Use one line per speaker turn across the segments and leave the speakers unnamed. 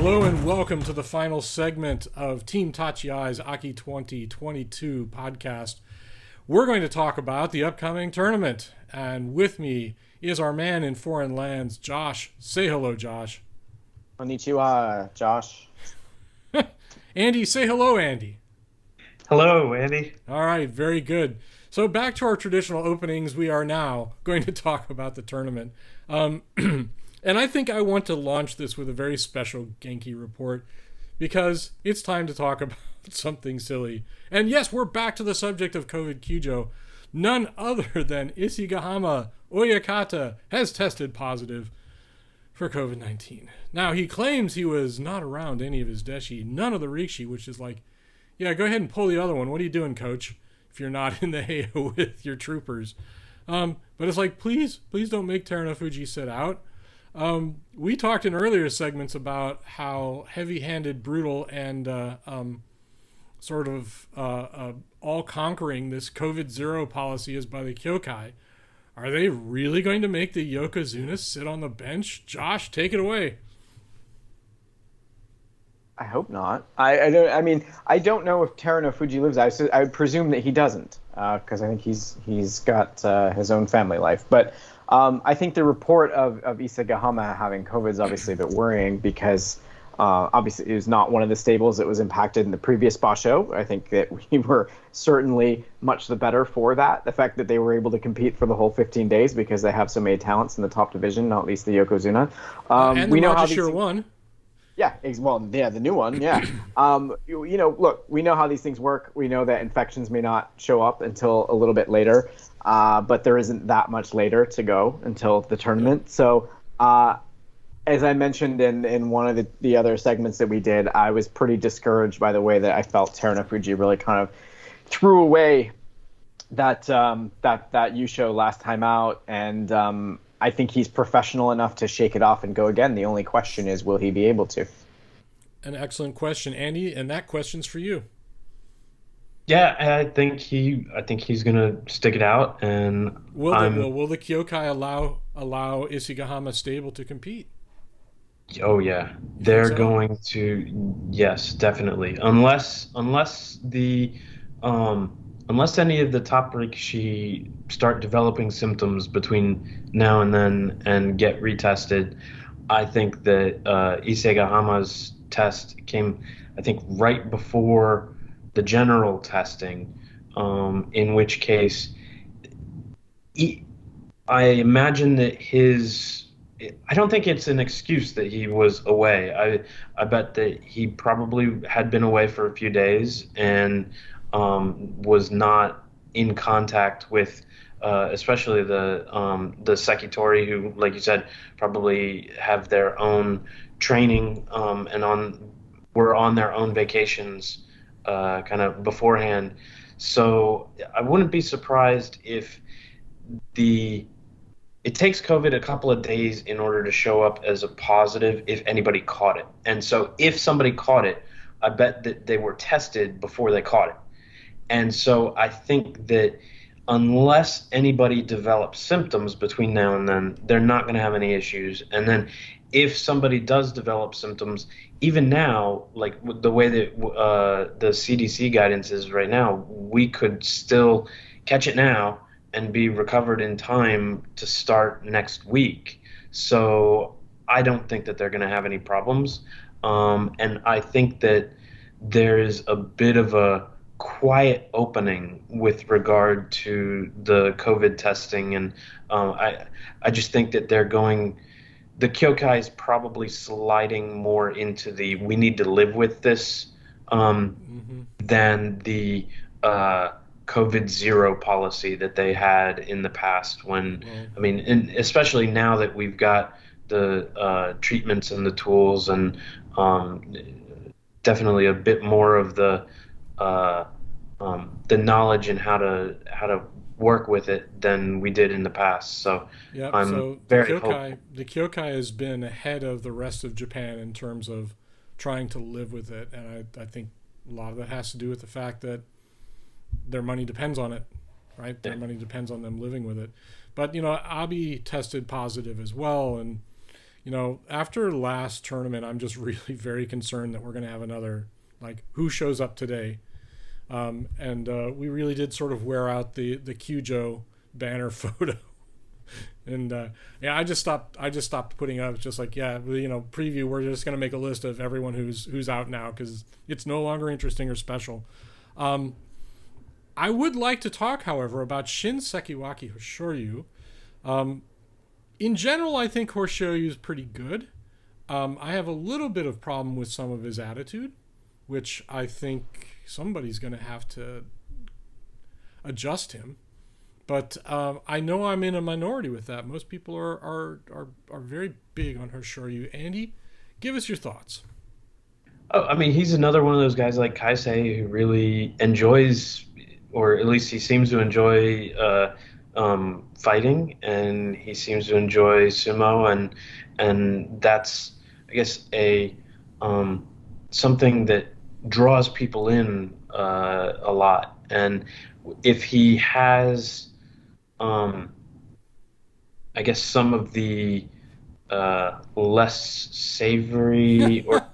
Hello and welcome to the final segment of Team Tachiai's Aki 2022 podcast. We're going to talk about the upcoming tournament, and with me is our man in foreign lands, Josh. Say hello, Josh.
Konnichiwa, Josh.
Andy, say hello, Andy.
Hello, Andy.
All right, very good. So back to our traditional openings, we are now going to talk about the tournament. And I think I want to launch this with a very special Genki report because it's time to talk about something silly. And yes, we're back to the subject of COVID Kyujo. None other than Isigahama Oyakata has tested positive for COVID-19. Now, he claims he was not around any of his deshi, none of the Rikshi, which is like, yeah, go ahead and pull the other one. What are you doing, coach, if you're not in the Heiau with your troopers? But it's like, please don't make Terunofuji sit out. We talked in earlier segments about how heavy-handed, brutal, and all-conquering this COVID-0 policy is by the Kyokai. Are they really going to make the Yokozuna sit on the bench? Josh, take it away.
I hope not. I don't know if Terunofuji lives. I would presume that he doesn't, because I think he's got his own family life. But I think the report of Isegahama having COVID is obviously a bit worrying because obviously it was not one of the stables that was impacted in the previous Basho. I think that we were certainly much the better for that. The fact that they were able to compete for the whole 15 days because they have so many talents in the top division, not least the Yokozuna.
And we know how these won.
Yeah, the new one, yeah. Look, we know how these things work. We know that infections may not show up until a little bit later, but there isn't that much later to go until the tournament. So, as I mentioned in one of the other segments that we did, I was pretty discouraged by the way that I felt Terunofuji really kind of threw away that yusho last time out, and I think he's professional enough to shake it off and go again. The only question is, will he be able to?
An excellent question, Andy, and that question's for you.
Yeah, I think he's gonna stick it out, and
will the Kyokai allow Isigahama Stable to compete?
Oh yeah, they're going to. Yes, definitely. Unless any of the top Rikshi start developing symptoms between now and then and get retested, I think that Isegahama's test came, I think, right before the general testing, in which case I imagine that I don't think it's an excuse that he was away. I bet that he probably had been away for a few days and was not in contact with, especially the Sekitori, who, like you said, probably have their own training and were on their own vacations kind of beforehand. So I wouldn't be surprised if it takes COVID a couple of days in order to show up as a positive if anybody caught it. And so if somebody caught it, I bet that they were tested before they caught it. And so I think that unless anybody develops symptoms between now and then, they're not going to have any issues. And then if somebody does develop symptoms, even now, like the way that the CDC guidance is right now, we could still catch it now and be recovered in time to start next week. So I don't think that they're going to have any problems. And I think that there's a bit of a quiet opening with regard to the COVID testing. And I just think that the Kyokai is probably sliding more into we need to live with this than the COVID-0 policy that they had in the past when, and especially now that we've got the treatments and the tools and definitely a bit more of the knowledge and how to work with it than we did in the past. So I'm very hopeful.
The Kyokai has been ahead of the rest of Japan in terms of trying to live with it, and I think a lot of that has to do with the fact that their money depends on it, right? Their money depends on them living with it. But, Abi tested positive as well, and After last tournament, I'm just really very concerned that we're going to have another, like, who shows up today. And we really did sort of wear out the Kyujo banner photo. And I just stopped putting up. Just like, preview. We're just gonna make a list of everyone who's out now because it's no longer interesting or special. I would like to talk, however, about Shin Sekiwaki Hoshoryu. In general, I think Hoshoryu is pretty good. I have a little bit of problem with some of his attitude, which I think somebody's going to have to adjust him. But I know I'm in a minority with that. Most people are very big on Hoshoryu. Andy, give us your thoughts.
Oh, I mean, he's another one of those guys like Kaisei who really enjoys, or at least he seems to enjoy fighting, and he seems to enjoy sumo, and that's, I guess, a something that draws people in a lot. And if he has, I guess, some of the less savory or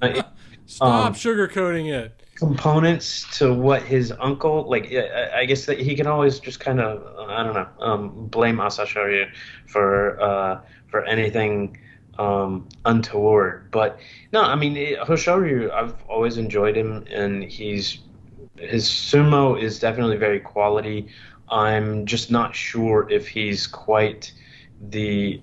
stop sugarcoating it
components to what his uncle, like, I guess that he can always just kind of, I don't know, blame Hoshoryu for anything untoward. But no, I mean, Hoshoryu, I've always enjoyed him, and his sumo is definitely very quality. I'm just not sure if he's quite the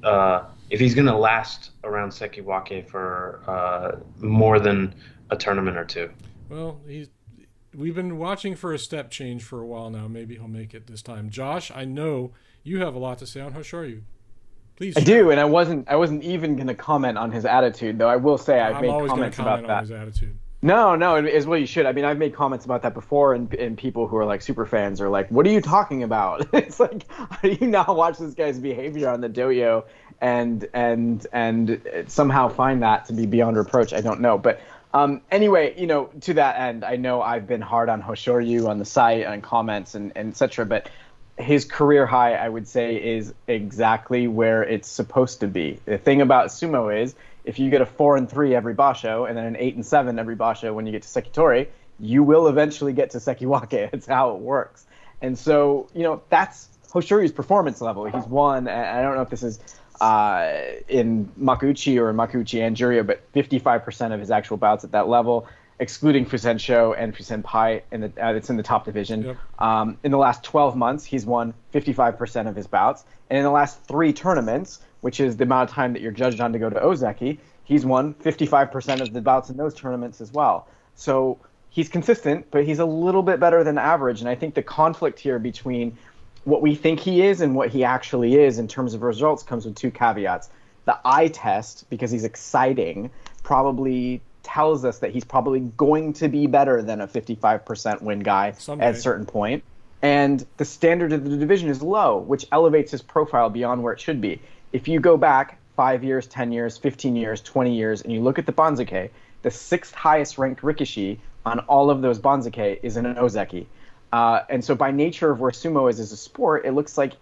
if he's going to last around Sekiwake for more than a tournament or two.
Well, we've been watching for a step change for a while now. Maybe he'll make it this time. Josh, I know you have a lot to say on Hoshoryu. Please.
I do, and I wasn't even going to comment on his attitude, though. I will say I've made comments about that.
On his attitude.
No, it is what you should. I mean, I've made comments about that before, and people who are like super fans are like, "What are you talking about?" It's like, how do you not watch this guy's behavior on the dojo and somehow find that to be beyond reproach? I don't know, but anyway, to that end, I know I've been hard on Hoshoryu on the site and comments and etc. But his career high, I would say, is exactly where it's supposed to be. The thing about sumo is, if you get a 4-3 every basho and then an 8-7 every basho when you get to sekitori, you will eventually get to sekiwake. It's how it works. And so, that's Hoshoryu's performance level. He's won, I don't know if this is in Makuuchi or in Makuuchi Anjurio, but 55% of his actual bouts at that level, excluding Fusensho and Fusenpai, it's in the top division. Yep. In the last 12 months, he's won 55% of his bouts. And in the last 3 tournaments, which is the amount of time that you're judged on to go to Ozeki, he's won 55% of the bouts in those tournaments as well. So he's consistent, but he's a little bit better than average. And I think the conflict here between what we think he is and what he actually is in terms of results comes with 2 caveats. The eye test, because he's exciting, probably tells us that he's probably going to be better than a 55% win guy at a certain point. And the standard of the division is low, which elevates his profile beyond where it should be. If you go back 5 years, 10 years, 15 years, 20 years, and you look at the Banzuke, the 6th highest ranked Rikishi on all of those Banzuke is in an Ozeki. And so by nature of where sumo is as a sport, it looks like,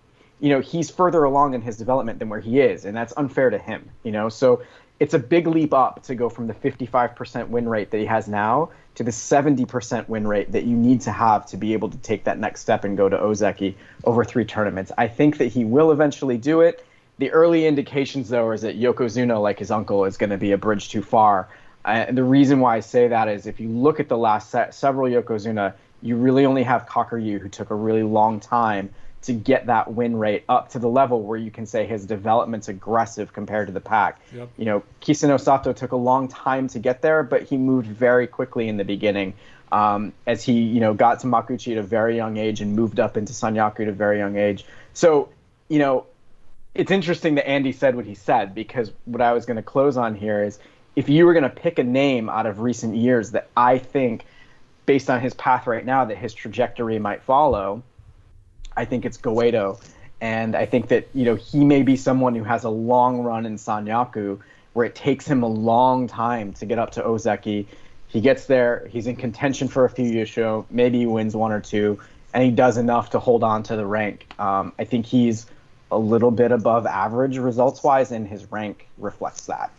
he's further along in his development than where he is, and that's unfair to him, So it's a big leap up to go from the 55% win rate that he has now to the 70% win rate that you need to have to be able to take that next step and go to Ozeki over 3 tournaments. I think that he will eventually do it. The early indications, though, is that Yokozuna, like his uncle, is going to be a bridge too far. And the reason why I say that is if you look at the last several Yokozuna, you really only have Kakuryu, who took a really long time to get that win rate up to the level where you can say his development's aggressive compared to the pack. Yep. Kisano Sato took a long time to get there, but he moved very quickly in the beginning as he, got to Makuuchi at a very young age and moved up into Sanyaku at a very young age. So, it's interesting that Andy said what he said, because what I was going to close on here is if you were going to pick a name out of recent years that I think, based on his path right now, that his trajectory might follow, I think it's Goedo. And I think that, he may be someone who has a long run in Sanyaku where it takes him a long time to get up to Ozeki. He gets there, he's in contention for a few yusho, maybe he wins 1 or 2, and he does enough to hold on to the rank. I think he's a little bit above average results-wise, and his rank reflects that.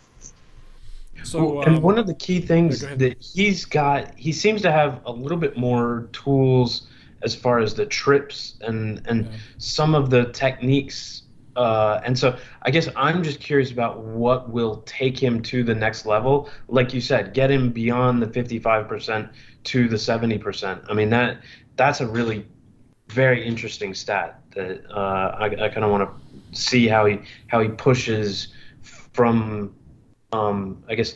So, and one of the key things that he seems to have a little bit more tools as far as the trips and some of the techniques. And so I guess I'm just curious about what will take him to the next level. Like you said, get him beyond the 55% to the 70%. I mean, that's a really very interesting stat that I kind of want to see how he pushes from, I guess,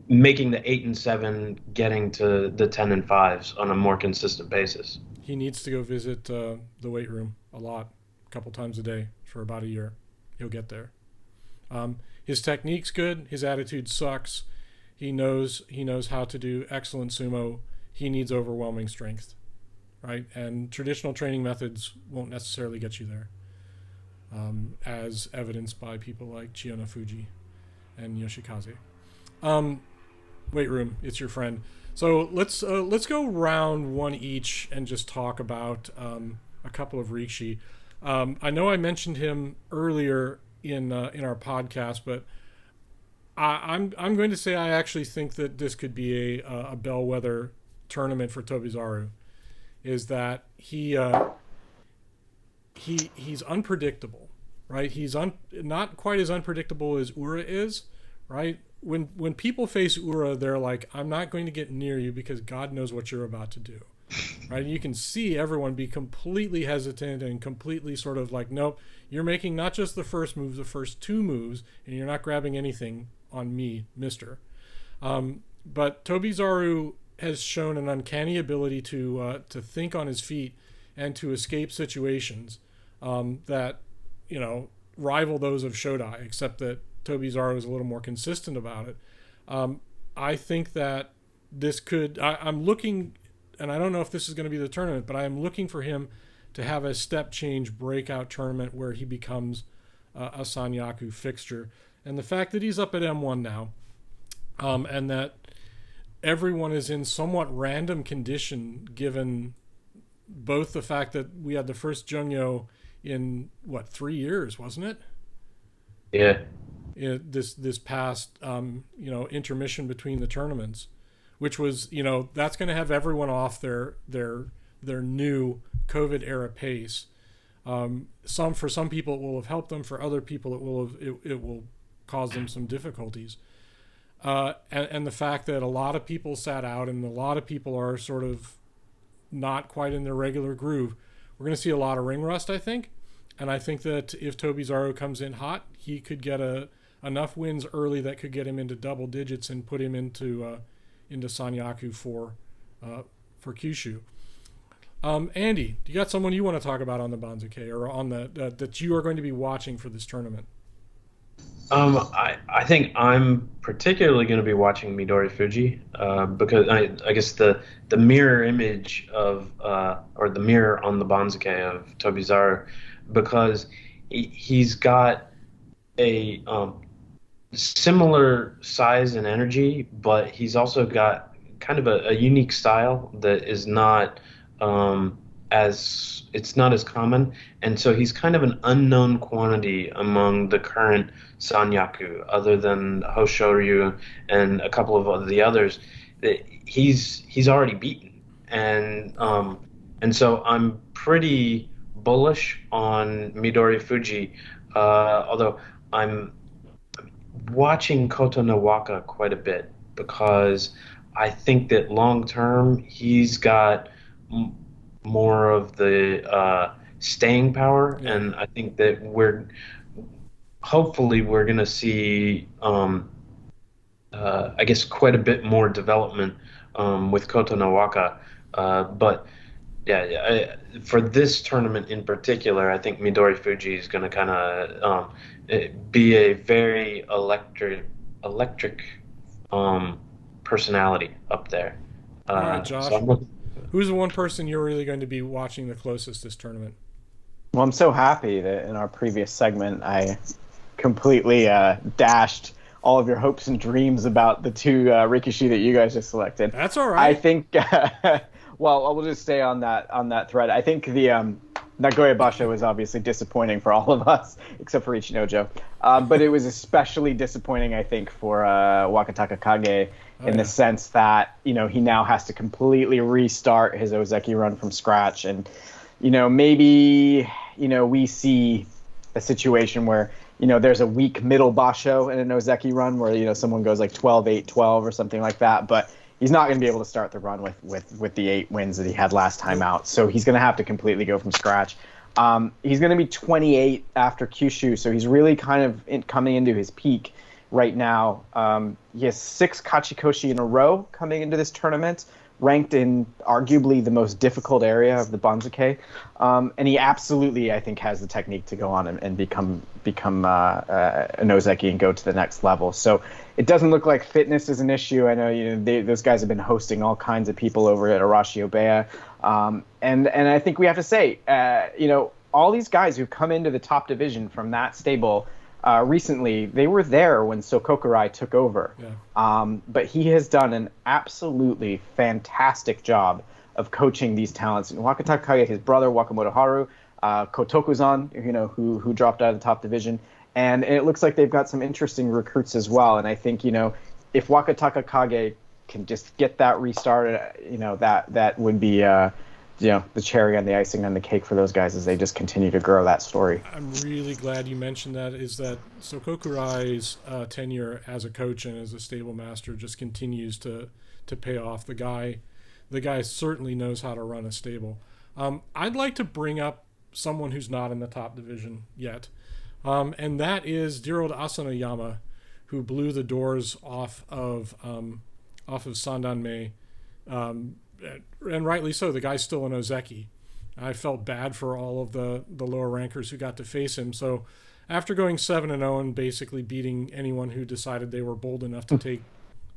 making the 8 and 7, getting to the 10 and 5s on a more consistent basis.
He needs to go visit the weight room a lot, a couple times a day for about a year. He'll get there. His technique's good. His attitude sucks. He knows how to do excellent sumo. He needs overwhelming strength, right? And traditional training methods won't necessarily get you there, as evidenced by people like Terunofuji and Yoshikaze. Weight room, it's your friend. So let's go round one each and just talk about a couple of Rikshi. I know I mentioned him earlier in our podcast, but I'm going to say I actually think that this could be a bellwether tournament for Tobizaru. Is that he's unpredictable, right? He's not quite as unpredictable as Ura is, right? When people face Ura, they're like, I'm not going to get near you because God knows what you're about to do. Right? You can see everyone be completely hesitant and completely sort of like, nope, you're making not just the first move, the first 2 moves, and you're not grabbing anything on me, mister. But Tobizaru has shown an uncanny ability to think on his feet and to escape situations that, rival those of Shodai, except that Tobizaru is a little more consistent about it. I think that this could... I'm looking... And I don't know if this is going to be the tournament, but I am looking for him to have a step change breakout tournament where he becomes a Sanyaku fixture. And the fact that he's up at M1 now, and that everyone is in somewhat random condition, given both the fact that we had the first Jungyo in 3 years, wasn't it?
Yeah.
This past intermission between the tournaments, which was, that's going to have everyone off their new COVID era pace. For some people it will have helped them. For other people it will cause them some difficulties. And the fact that a lot of people sat out and a lot of people are sort of not quite in their regular groove, we're going to see a lot of ring rust, I think. And I think that if Tobizaru comes in hot, he could get enough wins early that could get him into double digits and put him into Sanyaku for Kyushu. Andy, do you got someone you want to talk about on the Banzuke or on that you are going to be watching for this tournament?
I think I'm particularly going to be watching Midorifuji because I guess the mirror image of or the mirror on the Banzuke of Tobizaru, because he's got a similar size and energy, but he's also got kind of a unique style that is not it's not as common, and so he's kind of an unknown quantity among the current Sanyaku, other than Hoshoryu and a couple of the others that he's already beaten, and so I'm pretty bullish on Midorifuji, although I'm watching Koto no Waka quite a bit because I think that long term he's got more of the staying power, and I think that hopefully we're going to see I guess quite a bit more development with Koto no Waka, but for this tournament in particular, I think Midorifuji is going to kind of be a very electric personality up there.
All right, Josh. So who's the one person you're really going to be watching the closest this tournament?
Well, I'm so happy that in our previous segment I completely dashed all of your hopes and dreams about the 2 Rikishi that you guys just selected.
That's all right.
I think well, we'll just stay on that thread. I think the Nagoya Basho was obviously disappointing for all of us, except for Ichinojo. But it was especially disappointing, I think, for Waka Takakage in the sense that, he now has to completely restart his Ozeki run from scratch. And, maybe, we see a situation where, there's a weak middle Basho in an Ozeki run where, someone goes like 12-8-12 or something like that. But he's not going to be able to start the run with the 8 wins that he had last time out. So he's going to have to completely go from scratch. He's going to be 28 after Kyushu, so he's really kind of coming into his peak right now. He has 6 kachi-koshi in a row coming into this tournament, ranked in arguably the most difficult area of the Banzuke. And he absolutely, I think, has the technique to go on and become an Ozeki and go to the next level. So it doesn't look like fitness is an issue. I know those guys have been hosting all kinds of people over at Arashi Obeya. And I think we have to say, all these guys who've come into the top division from that stable recently, they were there when Sokokurai took over. Yeah. But he has done an absolutely fantastic job of coaching these talents. And Waka Takakage, his brother, Wakamoto Haru, Kotokuzan, who dropped out of the top division. And it looks like they've got some interesting recruits as well. And I think, if Waka Takakage can just get that restarted, that would be, the cherry on the icing on the cake for those guys as they just continue to grow that story.
I'm really glad you mentioned that. Is that Sokokurai's tenure as a coach and as a stable master just continues to pay off. The guy certainly knows how to run a stable. I'd like to bring up someone who's not in the top division yet. And that is dear old Asanoyama, who blew the doors off of Sandanmei, and rightly so. The guy's still an Ozeki. I felt bad for all of the lower rankers who got to face him. So after going 7-0 and basically beating anyone who decided they were bold enough to take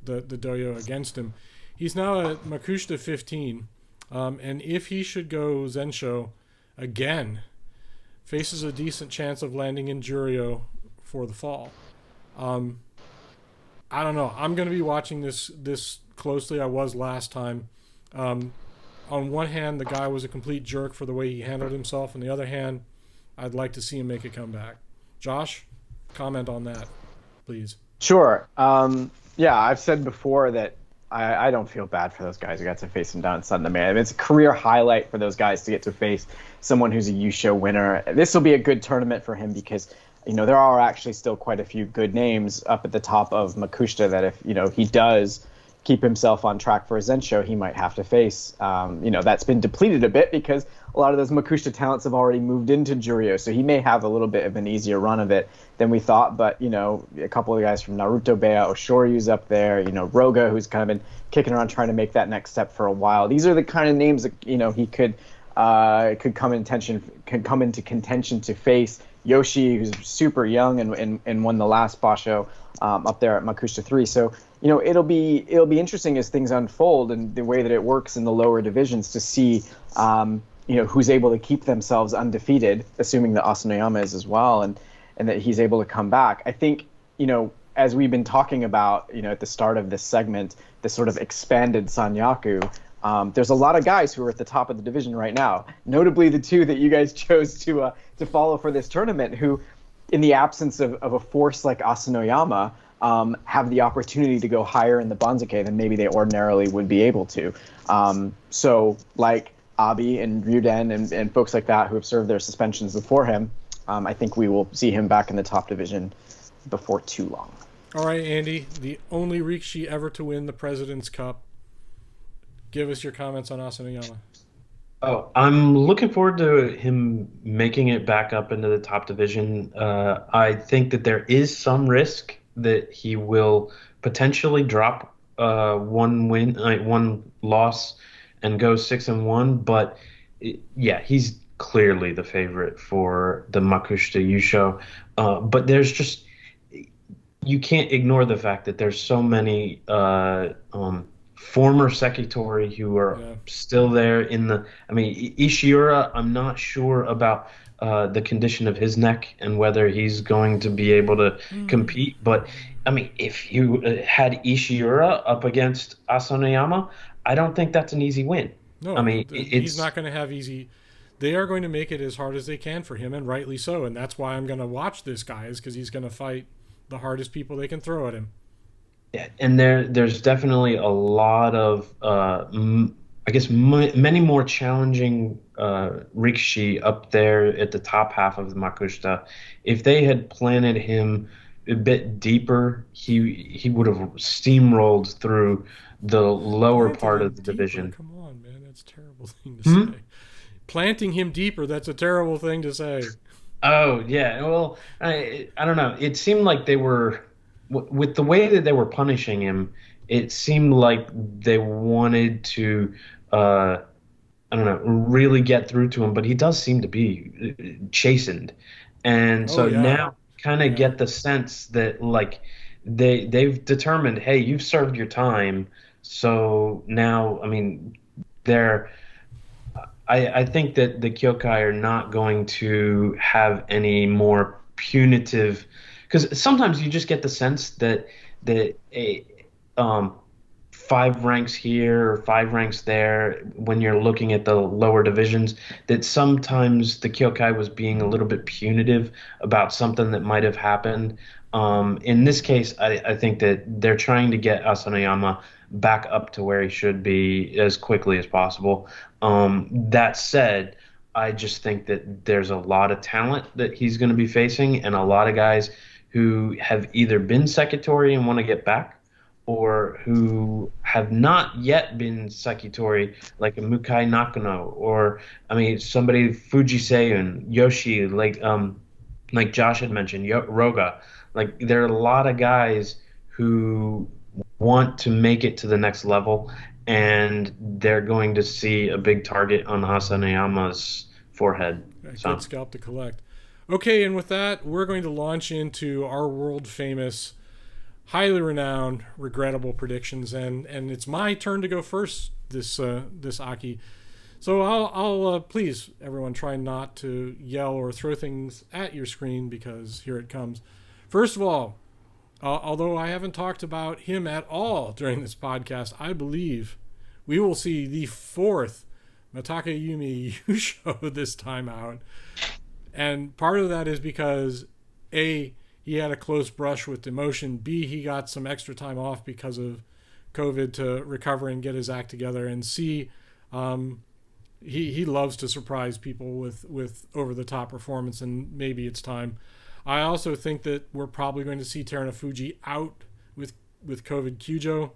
the doyo against him, he's now at Makushita 15. And if he should go Zencho again, faces a decent chance of landing in Juryo for the fall. I don't know. I'm going to be watching this closely. I was last time. On one hand, the guy was a complete jerk for the way he handled himself. On the other hand, I'd like to see him make a comeback. Josh, comment on that, please.
Sure. Yeah, I've said before that I don't feel bad for those guys who got to face him down in Sandanmei. I mean, it's a career highlight for those guys to get to face someone who's a yusho winner. This will be a good tournament for him because, there are actually still quite a few good names up at the top of Makushita that if, he does keep himself on track for a Zencho, he might have to face. That's been depleted a bit because a lot of those Makushita talents have already moved into Juryo, so he may have a little bit of an easier run of it than we thought. But, a couple of guys from Naruto Beya, Hoshoryu's up there, Roga, who's kind of been kicking around trying to make that next step for a while. These are the kind of names that, he could come into contention to face. Yoshi, who's super young and won the last Basho up there at Makushita 3. So, it'll be interesting as things unfold and the way that it works in the lower divisions to see, who's able to keep themselves undefeated, assuming that Asanoyama is as well, and that he's able to come back. I think, as we've been talking about, at the start of this segment, this sort of expanded Sanyaku, there's a lot of guys who are at the top of the division right now, notably the two that you guys chose to follow for this tournament, who, in the absence of a force like Asanoyama, have the opportunity to go higher in the Banzuke than maybe they ordinarily would be able to. So, like Abi and Ryuden and folks like that who have served their suspensions before him, I think we will see him back in the top division before too long.
All right, Andy, the only Rikshi ever to win the President's Cup. Give us your comments on Asanoyama.
Oh, I'm looking forward to him making it back up into the top division. I think that there is some risk that he will potentially drop one loss and go 6-1. But yeah, he's clearly the favorite for the Makushita Yusho. But there's just, you can't ignore the fact that there's so many former Sekitori who are still there in the. I mean, Ishiura, I'm not sure about the condition of his neck and whether he's going to be able to compete. But I mean, if you had Ishiura up against Asanoyama, I don't think that's an easy win.
No,
I mean,
he's not going to have easy. they are going to make it as hard as they can for him, and rightly so. And that's why I'm going to watch this guy, is because he's going to fight the hardest people they can throw at him.
Yeah, and there's definitely a lot of I guess many more challenging Rikshi up there at the top half of the Makushita. If they had planted him a bit deeper, he would have steamrolled through the lower part of the division.
Come on, man, that's a terrible thing to say. Planting him deeper, that's a terrible thing to say.
Oh yeah, well, I don't know. It seemed like they were, with the way that they were punishing him, it seemed like they wanted to, I don't know, really get through to him. But he does seem to be chastened, and so now kind of get the sense that like they've determined, hey, you've served your time, so now, I mean, they're. I think that the Kyokai are not going to have any more punitive, because sometimes you just get the sense that a 5 ranks here or 5 ranks there, when you're looking at the lower divisions, that sometimes the Kyokai was being a little bit punitive about something that might have happened. In this case, I think that they're trying to get Asanoyama back up to where he should be as quickly as possible. That said, I just think that there's a lot of talent that he's going to be facing, and a lot of guys who have either been Sekitori and want to get back, or who have not yet been Sekitori, like a Mukai Nakano, or, I mean, somebody Fujisei and Yoshi, like Josh had mentioned, Roga. Like, there are a lot of guys who want to make it to the next level, and they're going to see a big target on Asanoyama's forehead.
Good scalp to collect. Okay, and with that, we're going to launch into our world-famous, highly renowned, regrettable predictions, and it's my turn to go first this Aki. So I'll please, everyone, try not to yell or throw things at your screen, because here it comes. First of all, although I haven't talked about him at all during this podcast, I believe we will see the 4th Matakayumi Yusho this time out. And part of that is because, A, he had a close brush with demotion, B, he got some extra time off because of COVID to recover and get his act together, and C, he loves to surprise people with over-the-top performance, and maybe it's time. I also think that we're probably going to see Terunofuji out with COVID Kyujo.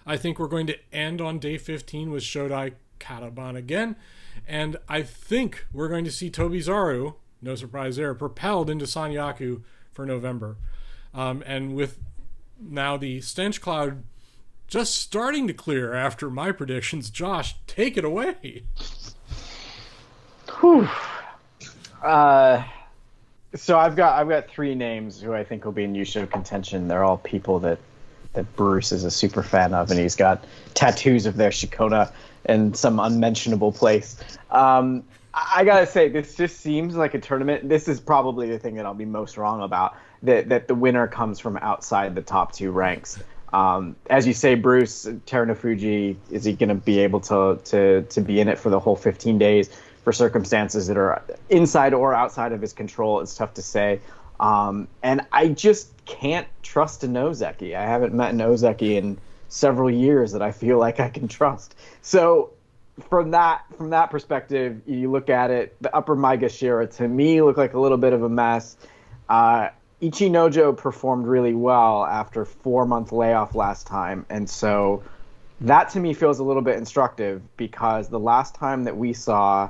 I think we're going to end on day 15 with Shodai Kataban again. And I think we're going to see Tobizaru, no surprise there, propelled into Sanyaku for November. And with now the stench cloud just starting to clear after my predictions, Josh, take it away.
Whew. So I've got 3 names who I think will be in Yusho contention. They're all people that Bruce is a super fan of, and he's got tattoos of their Shikona in some unmentionable place. I gotta say, this just seems like a tournament. This is probably the thing that I'll be most wrong about, that the winner comes from outside the top 2 ranks. As you say, Bruce, Terunofuji, is he going to be able to be in it for the whole 15 days? For circumstances that are inside or outside of his control, it's tough to say. And I just can't trust a Nozeki. I haven't met an Nozeki in several years that I feel like I can trust. So from that perspective, you look at it, the upper Maegashira to me looked like a little bit of a mess. Ichinojo performed really well after 4-month layoff last time, and so that to me feels a little bit instructive, because the last time that we saw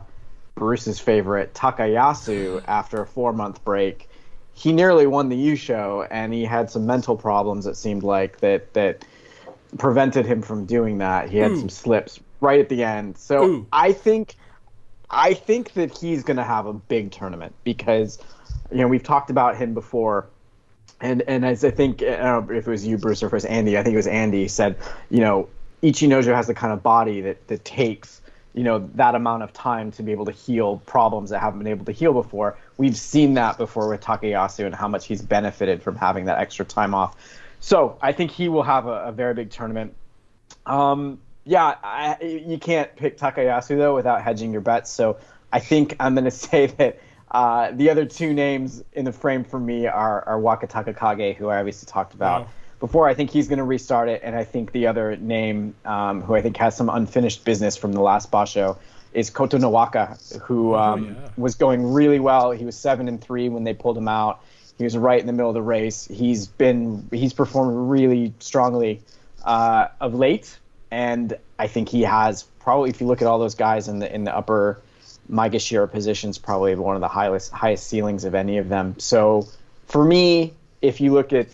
Bruce's favorite Takayasu after a 4-month break, he nearly won the Yusho, and he had some mental problems, it seemed like, that prevented him from doing that. He had some slips right at the end. So I think that he's going to have a big tournament, because we've talked about him before, and as I think, I don't know if it was you, Bruce, or if it was Andy, I think it was Andy, said, Ichinojo has the kind of body that takes that amount of time to be able to heal problems that haven't been able to heal before. We've seen that before with Takayasu and how much he's benefited from having that extra time off. So I think he will have a very big tournament. Yeah, you can't pick Takayasu though without hedging your bets. So I think I'm going to say that the other two names in the frame for me are Waka Takakage, who I obviously talked about before. I think he's going to restart it, and I think the other name, who I think has some unfinished business from the last Basho, is Koto no Waka, who was going really well. He was 7-3 when they pulled him out. He was right in the middle of the race. He's performed really strongly of late. And I think he has probably, if you look at all those guys in the upper Maegashira positions, probably one of the highest ceilings of any of them. So for me, if you look at,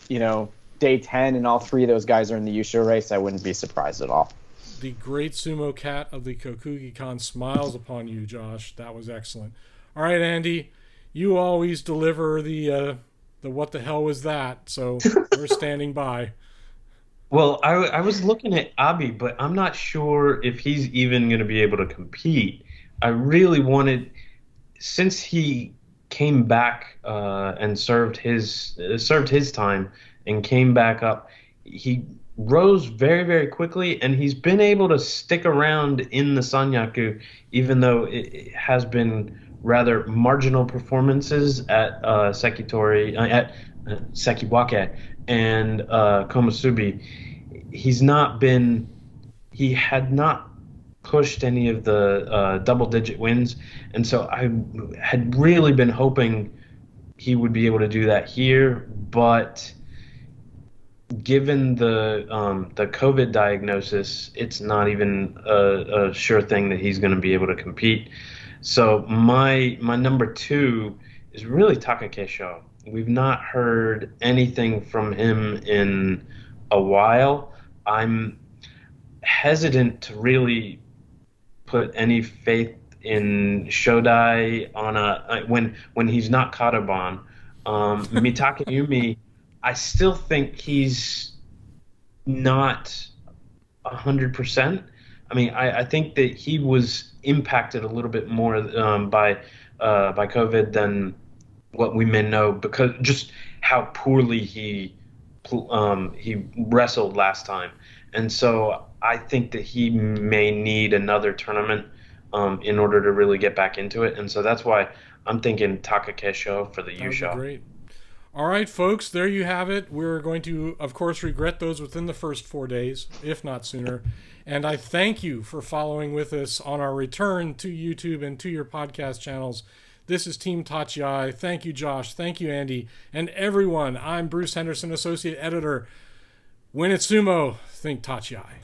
day 10 and all three of those guys are in the yusho race, I wouldn't be surprised at all.
The great sumo cat of the Kokugi-kan smiles upon you, Josh. That was excellent. All right, Andy, you always deliver the what the hell was that? So we're standing by.
Well, I was looking at Abi, but I'm not sure if he's even going to be able to compete. I really wanted, since he came back and served his time and came back up, he rose very, very quickly, and he's been able to stick around in the Sanyaku, even though it has been rather marginal performances at Sekitori, at Sekiwake and Komusubi. He had not pushed any of the double-digit wins, and so I had really been hoping he would be able to do that here, but given the COVID diagnosis, it's not even a sure thing that he's going to be able to compete. So my number 2 is really Takakesho. We've not heard anything from him in a while. I'm hesitant to really put any faith in Shodai on when he's not Kataban. Mitake Yumi, I still think he's not 100%. I mean, I think that he was impacted a little bit more by COVID than what we may know, because just how poorly he wrestled last time, and so I think that he may need another tournament in order to really get back into it, and so that's why I'm thinking Takakesho for the yusho.
Great. All right, folks, there you have it. We're going to, of course, regret those within the first 4 days, if not sooner. And I thank you for following with us on our return to YouTube and to your podcast channels. This is Team Tachiai. Thank you, Josh. Thank you, Andy. And everyone, I'm Bruce Henderson, Associate Editor. When it's sumo, think Tachiai.